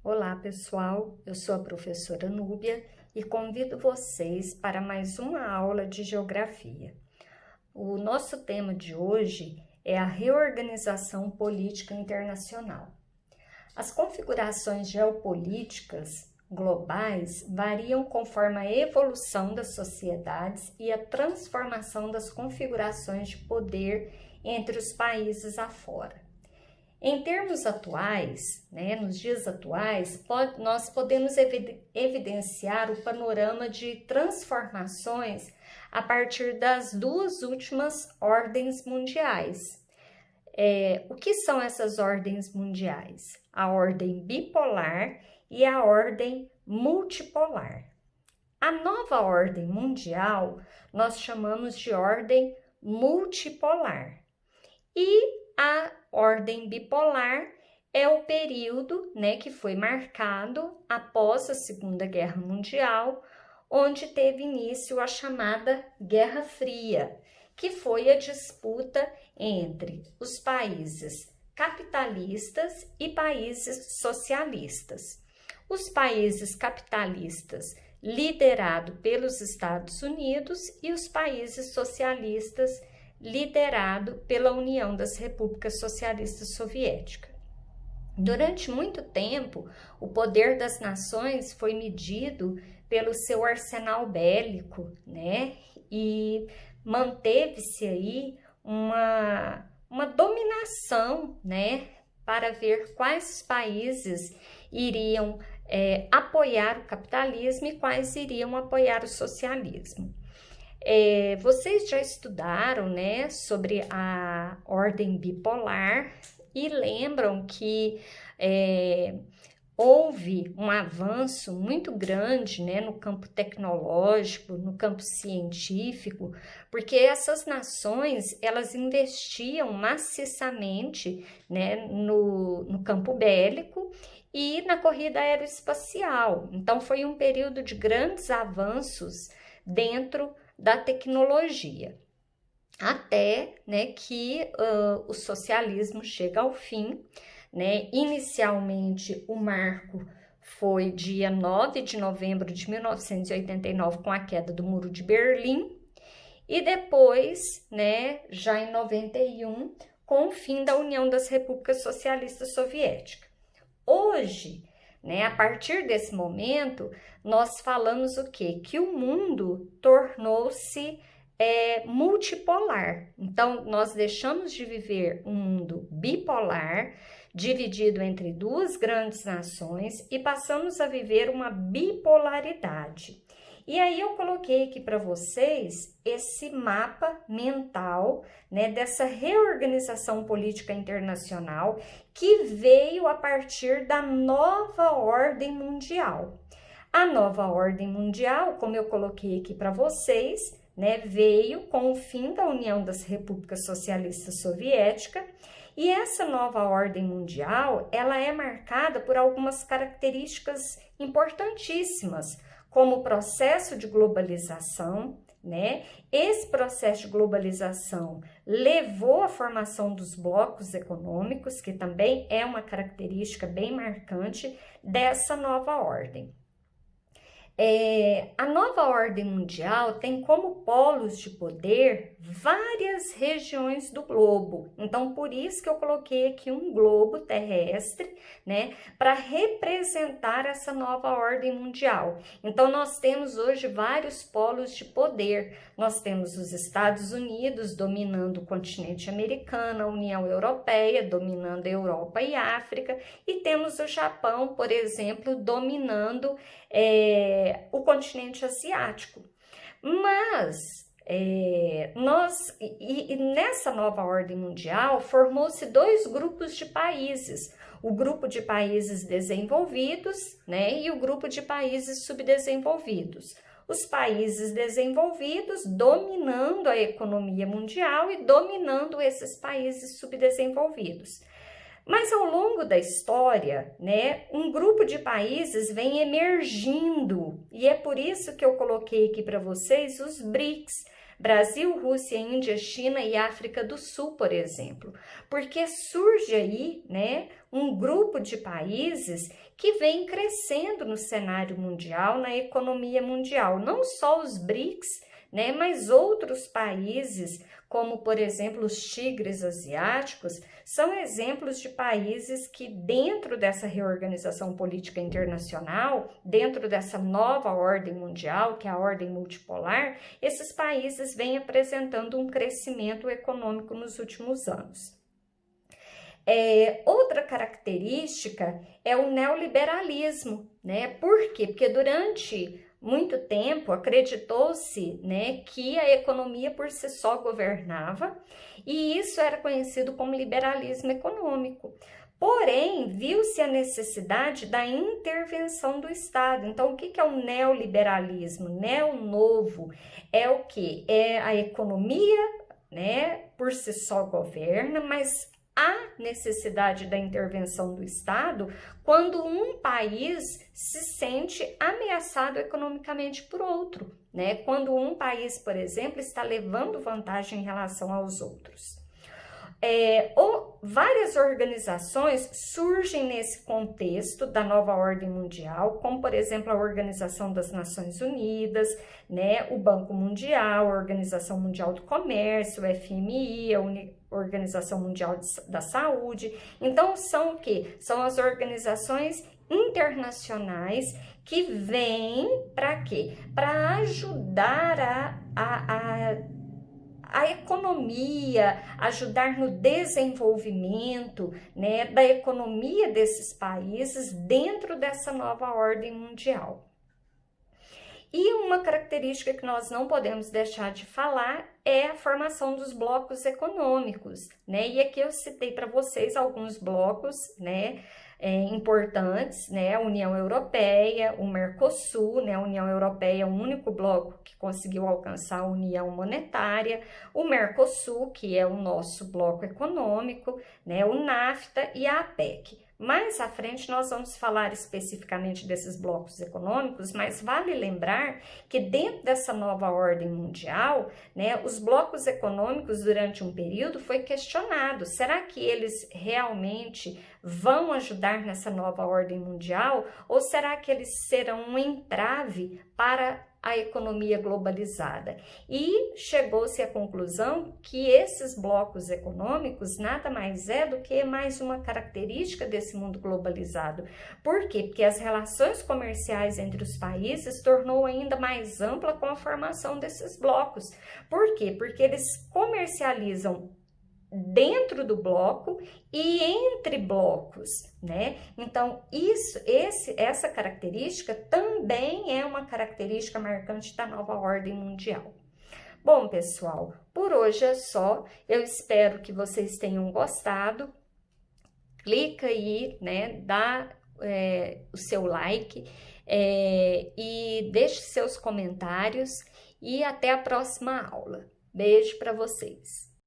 Olá pessoal, eu sou a professora Núbia e convido vocês para mais uma aula de Geografia. O nosso tema de hoje é a reorganização política internacional. As configurações geopolíticas globais variam conforme a evolução das sociedades e a transformação das configurações de poder entre os países afora. Em termos atuais, nos dias atuais, nós podemos evidenciar o panorama de transformações a partir das duas últimas ordens mundiais. O que são essas ordens mundiais? A ordem bipolar e a ordem multipolar. A nova ordem mundial nós chamamos de ordem multipolar. E a ordem bipolar é o período, que foi marcado após a Segunda Guerra Mundial, onde teve início a chamada Guerra Fria, que foi a disputa entre os países capitalistas e países socialistas. Os países capitalistas liderados pelos Estados Unidos e os países socialistas liderado pela União das Repúblicas Socialistas Soviéticas. Durante muito tempo, o poder das nações foi medido pelo seu arsenal bélico, e manteve-se aí uma dominação, para ver quais países iriam apoiar o capitalismo e quais iriam apoiar o socialismo. Vocês já estudaram, sobre a ordem bipolar e lembram que houve um avanço muito grande, no campo tecnológico, no campo científico, porque essas nações, elas investiam maciçamente, no campo bélico e na corrida aeroespacial. Então, foi um período de grandes avanços dentro da tecnologia, até que o socialismo chega ao fim. Inicialmente, o marco foi dia 9 de novembro de 1989, com a queda do Muro de Berlim, e depois, já em 91, com o fim da União das Repúblicas Socialistas Soviéticas. Hoje, a partir desse momento, nós falamos o quê? Que o mundo tornou-se multipolar. Então, nós deixamos de viver um mundo bipolar, dividido entre duas grandes nações, e passamos a viver uma bipolaridade. E aí eu coloquei aqui para vocês esse mapa mental, dessa reorganização política internacional que veio a partir da nova ordem mundial. A nova ordem mundial, como eu coloquei aqui para vocês, veio com o fim da União das Repúblicas Socialistas Soviéticas, e essa nova ordem mundial, ela é marcada por algumas características importantíssimas, como o processo de globalização, Esse processo de globalização levou à formação dos blocos econômicos, que também é uma característica bem marcante dessa nova ordem. A nova ordem mundial tem como polos de poder várias regiões do globo. Então, por isso que eu coloquei aqui um globo terrestre, para representar essa nova ordem mundial. Então, nós temos hoje vários polos de poder. Nós temos os Estados Unidos dominando o continente americano, a União Europeia dominando a Europa e a África, e temos o Japão, por exemplo, dominando o continente asiático. Mas nessa nova ordem mundial formou-se dois grupos de países, o grupo de países desenvolvidos, e o grupo de países subdesenvolvidos. Os países desenvolvidos dominando a economia mundial e dominando esses países subdesenvolvidos. Mas ao longo da história, um grupo de países vem emergindo, e é por isso que eu coloquei aqui para vocês os BRICS, Brasil, Rússia, Índia, China e África do Sul, por exemplo, porque surge aí, né, um grupo de países que vem crescendo no cenário mundial, na economia mundial, não só os BRICS, né, mas outros países, como por exemplo os tigres asiáticos, são exemplos de países que dentro dessa reorganização política internacional, dentro dessa nova ordem mundial, que é a ordem multipolar, esses países vêm apresentando um crescimento econômico nos últimos anos. Outra característica é o neoliberalismo, né? Por quê? Porque durante muito tempo acreditou-se, né, que a economia por si só governava, e isso era conhecido como liberalismo econômico. Porém, viu-se a necessidade da intervenção do Estado. Então, o que é o neoliberalismo? Neo-novo é o quê? É a economia, né, por si só governa, mas há necessidade da intervenção do Estado quando um país se sente ameaçado economicamente por outro, né? Quando um país, por exemplo, está levando vantagem em relação aos outros. Várias organizações surgem nesse contexto da nova ordem mundial, como por exemplo a Organização das Nações Unidas, né, o Banco Mundial, a Organização Mundial do Comércio, o FMI, a Organização Mundial da Saúde. Então são o quê? São as organizações internacionais que vêm para quê? Para ajudar a economia, ajudar no desenvolvimento, né, da economia desses países dentro dessa nova ordem mundial. E uma característica que nós não podemos deixar de falar é a formação dos blocos econômicos, né? E aqui eu citei para vocês alguns blocos, né, importantes, né? A União Europeia, o Mercosul, né? A União Europeia é o único bloco que conseguiu alcançar a União Monetária, o Mercosul, que é o nosso bloco econômico, né? O NAFTA e a APEC. Mais à frente nós vamos falar especificamente desses blocos econômicos, mas vale lembrar que dentro dessa nova ordem mundial, né, os blocos econômicos durante um período foi questionado. Será que eles realmente vão ajudar nessa nova ordem mundial ou será que eles serão um entrave para a economia globalizada? E chegou-se à conclusão que esses blocos econômicos nada mais é do que mais uma característica desse mundo globalizado. Por quê? Porque as relações comerciais entre os países tornou ainda mais ampla com a formação desses blocos. Por quê? Porque eles comercializam dentro do bloco e entre blocos, né? Então, essa característica também é uma característica marcante da nova ordem mundial. Bom, pessoal, por hoje é só. Eu espero que vocês tenham gostado. Clica aí, né? Dá o seu like e deixe seus comentários e até a próxima aula. Beijo para vocês!